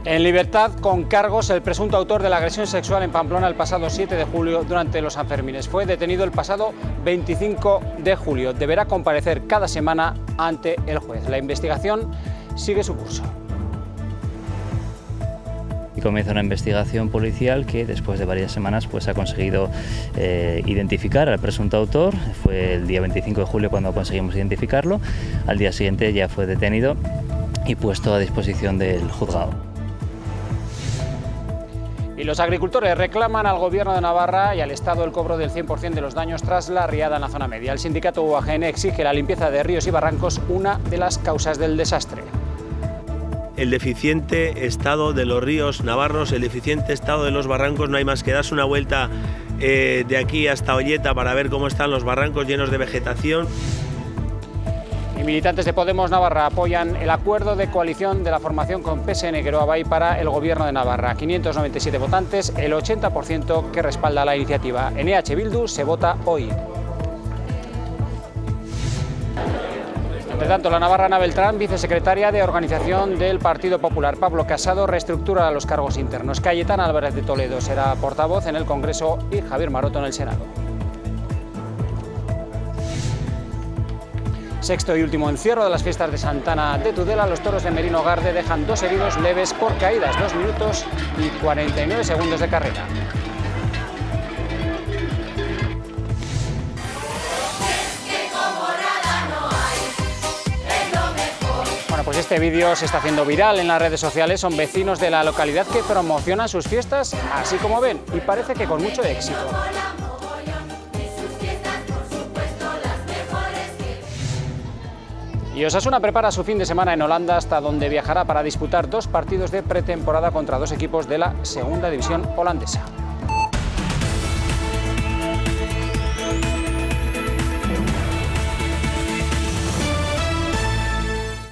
En libertad con cargos, el presunto autor de la agresión sexual en Pamplona el pasado 7 de julio durante los Sanfermines. Fue detenido el pasado 25 de julio. Deberá comparecer cada semana ante el juez. La investigación sigue su curso. Y comienza una investigación policial que después de varias semanas ha conseguido identificar al presunto autor. Fue el día 25 de julio cuando conseguimos identificarlo. Al día siguiente ya fue detenido y puesto a disposición del juzgado. Y los agricultores reclaman al Gobierno de Navarra y al Estado el cobro del 100% de los daños tras la riada en la zona media. El sindicato UAGN exige la limpieza de ríos y barrancos, una de las causas del desastre. El deficiente estado de los ríos navarros, el deficiente estado de los barrancos, no hay más que darse una vuelta de aquí hasta Olleta para ver cómo están los barrancos llenos de vegetación. Y militantes de Podemos Navarra apoyan el acuerdo de coalición de la formación con PSN Geroa para el Gobierno de Navarra. 597 votantes, el 80% que respalda la iniciativa. En EH Bildu se vota hoy. Entre tanto, la navarrana Beltrán, vicesecretaria de Organización del Partido Popular. Pablo Casado reestructura los cargos internos. Cayetana Álvarez de Toledo será portavoz en el Congreso y Javier Maroto en el Senado. Sexto y último encierro de las fiestas de Santana de Tudela. Los toros de Merino Garde dejan 2 heridos leves por caídas, 2 minutos y 49 segundos de carrera. Bueno, pues este vídeo se está haciendo viral en las redes sociales. Son vecinos de la localidad que promocionan sus fiestas, así como ven, y parece que con mucho éxito. Y Osasuna prepara su fin de semana en Holanda, hasta donde viajará para disputar 2 partidos de pretemporada contra 2 equipos de la segunda división holandesa.